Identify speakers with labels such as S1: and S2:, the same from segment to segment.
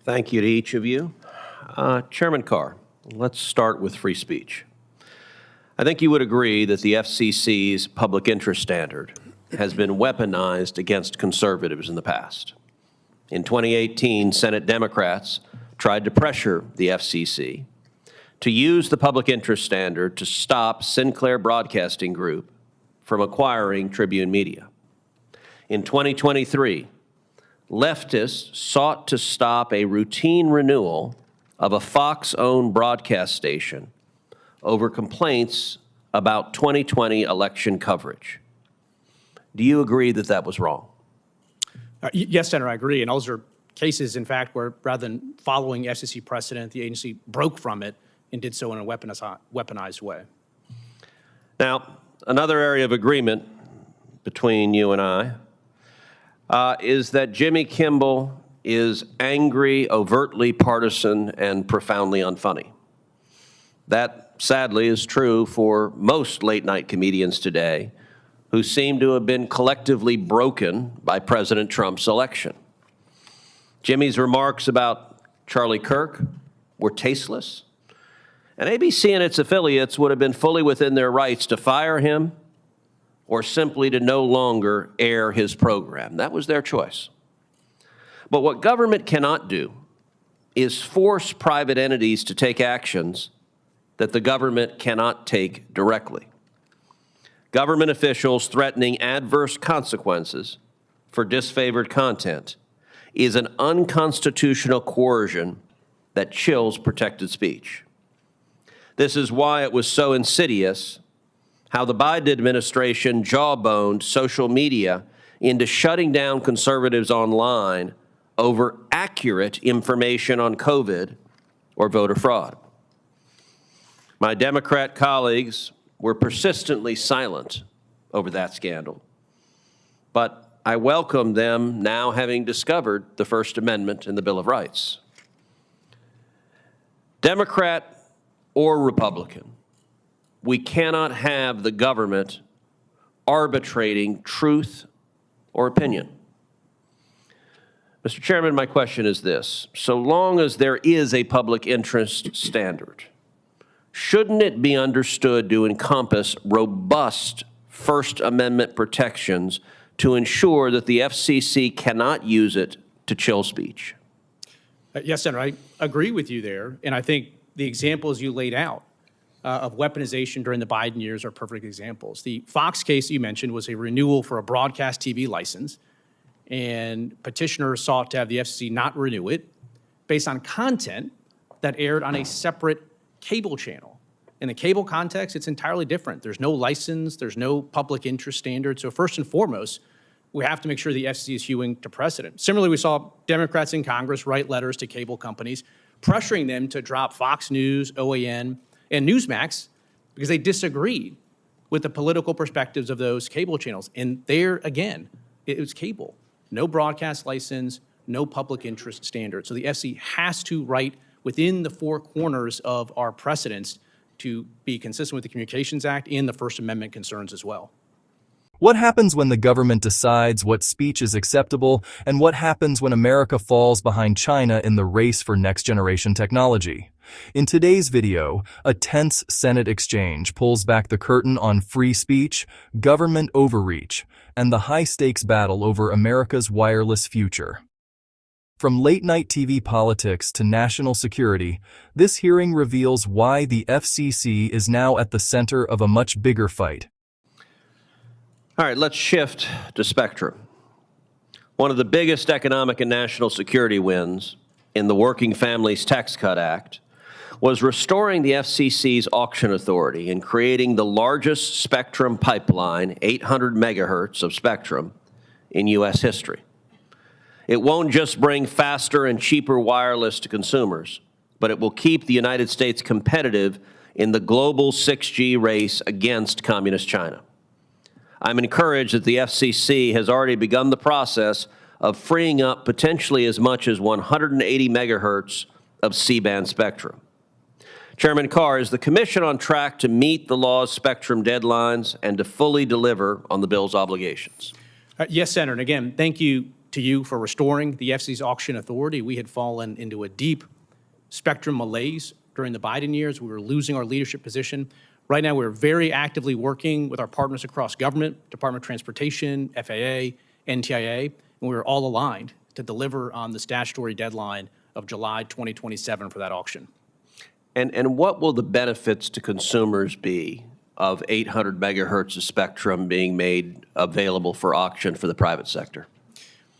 S1: Thank you to each of you. Chairman Carr, let's start with free speech. I think you would agree that the FCC's public interest standard has been weaponized against conservatives in the past. In 2018, Senate Democrats tried to pressure the FCC to use the public interest standard to stop Sinclair Broadcasting Group from acquiring Tribune Media. In 2023, leftists sought to stop a routine renewal of a Fox-owned broadcast station over complaints about 2020 election coverage. Do you agree that that was wrong?
S2: Yes, Senator, I agree. And those are cases, in fact, where rather than following FCC precedent, the agency broke from it and did so in a weaponized way.
S1: Now, another area of agreement between you and I is that Jimmy Kimmel is angry, overtly partisan, and profoundly unfunny. That, sadly, is true for most late-night comedians today who seem to have been collectively broken by President Trump's election. Jimmy's remarks about Charlie Kirk were tasteless, and ABC and its affiliates would have been fully within their rights to fire him or simply to no longer air his program. That was their choice. But what government cannot do is force private entities to take actions that the government cannot take directly. Government officials threatening adverse consequences for disfavored content is an unconstitutional coercion that chills protected speech. This is why it was so insidious how the Biden administration jawboned social media into shutting down conservatives online over accurate information on COVID or voter fraud. My Democrat colleagues were persistently silent over that scandal, but I welcome them now having discovered the First Amendment in the Bill of Rights. Democrat or Republican, we cannot have the government arbitrating truth or opinion. Mr. Chairman, my question is this. So long as there is a public interest standard, shouldn't it be understood to encompass robust First Amendment protections to ensure that the FCC cannot use it to chill speech?
S2: Yes, Senator, I agree with you there. And I think the examples you laid out of weaponization during the Biden years are perfect examples. The Fox case you mentioned was a renewal for a broadcast TV license, and petitioners sought to have the FCC not renew it based on content that aired on a separate cable channel. In the cable context, it's entirely different. There's no license, there's no public interest standard. So first and foremost, we have to make sure the FCC is hewing to precedent. Similarly, we saw Democrats in Congress write letters to cable companies, pressuring them to drop Fox News, OAN, and Newsmax because they disagreed with the political perspectives of those cable channels. And there, again, it was cable. No broadcast license, no public interest standard. So the FCC has to write within the four corners of our precedents to be consistent with the Communications Act and the First Amendment concerns as well.
S3: What happens when the government decides what speech is acceptable, and what happens when America falls behind China in the race for next-generation technology? In today's video, a tense Senate exchange pulls back the curtain on free speech, government overreach, and the high-stakes battle over America's wireless future. From late-night TV politics to national security, this hearing reveals why the FCC is now at the center of a much bigger fight.
S1: All right, let's shift to spectrum. One of the biggest economic and national security wins in the Working Families Tax Cut Act was restoring the FCC's auction authority and creating the largest spectrum pipeline, 800 megahertz of spectrum, in U.S. history. It won't just bring faster and cheaper wireless to consumers, but it will keep the United States competitive in the global 6G race against communist China. I'm encouraged that the FCC has already begun the process of freeing up potentially as much as 180 megahertz of C-band spectrum. Chairman Carr, is the Commission on track to meet the law's spectrum deadlines and to fully deliver on the bill's obligations?
S2: Yes, Senator. And again, thank you to you for restoring the FCC's auction authority. We had fallen into a deep spectrum malaise during the Biden years. We were losing our leadership position. Right now, we're very actively working with our partners across government, Department of Transportation, FAA, NTIA, and we're all aligned to deliver on the statutory deadline of July 2027 for that auction.
S1: And what will the benefits to consumers be of 800 megahertz of spectrum being made available for auction for the private sector?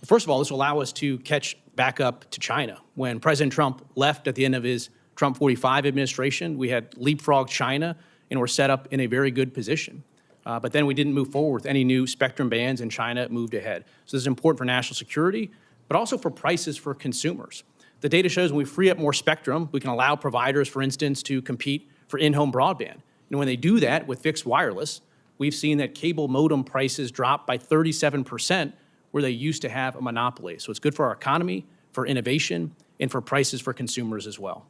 S2: First of all, this will allow us to catch back up to China. When President Trump left at the end of his Trump 45 administration, we had leapfrogged China and were set up in a very good position. But then we didn't move forward with any new spectrum bands, and China moved ahead. So this is important for national security, but also for prices for consumers. The data shows when we free up more spectrum, we can allow providers, for instance, to compete for in-home broadband. And when they do that with fixed wireless, we've seen that cable modem prices drop by 37% where they used to have a monopoly. So it's good for our economy, for innovation, and for prices for consumers as well.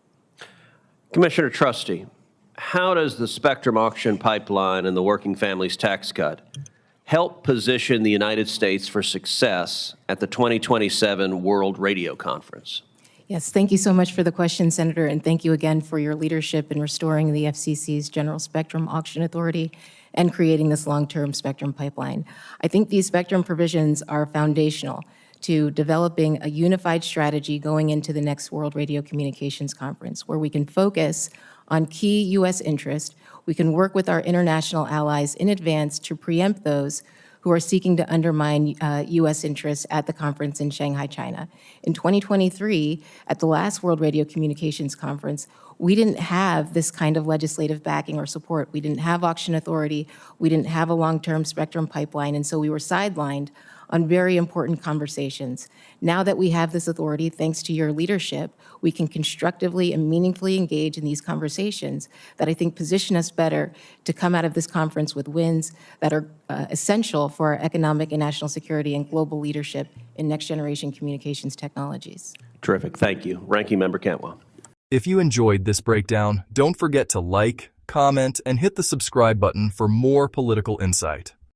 S1: Commissioner Trusty, how does the spectrum auction pipeline and the Working Families Tax Cut help position the United States for success at the 2027 World Radio Conference?
S4: Yes, thank you so much for the question, Senator, and thank you again for your leadership in restoring the FCC's General Spectrum Auction Authority and creating this long-term spectrum pipeline. I think these spectrum provisions are foundational to developing a unified strategy going into the next World Radio Communications Conference, where we can focus on key U.S. interests. We can work with our international allies in advance to preempt those who are seeking to undermine U.S. interests at the conference in Shanghai, China. In 2023, at the last World Radio Communications Conference, we didn't have this kind of legislative backing or support. We didn't have auction authority. We didn't have a long-term spectrum pipeline, and so we were sidelined on very important conversations. Now that we have this authority, thanks to your leadership, we can constructively and meaningfully engage in these conversations that I think position us better to come out of this conference with wins that are essential for our economic and national security and global leadership in next-generation communications technologies.
S1: Terrific. Thank you. Ranking Member Cantwell.
S3: If you enjoyed this breakdown, don't forget to like, comment, and hit the subscribe button for more political insight.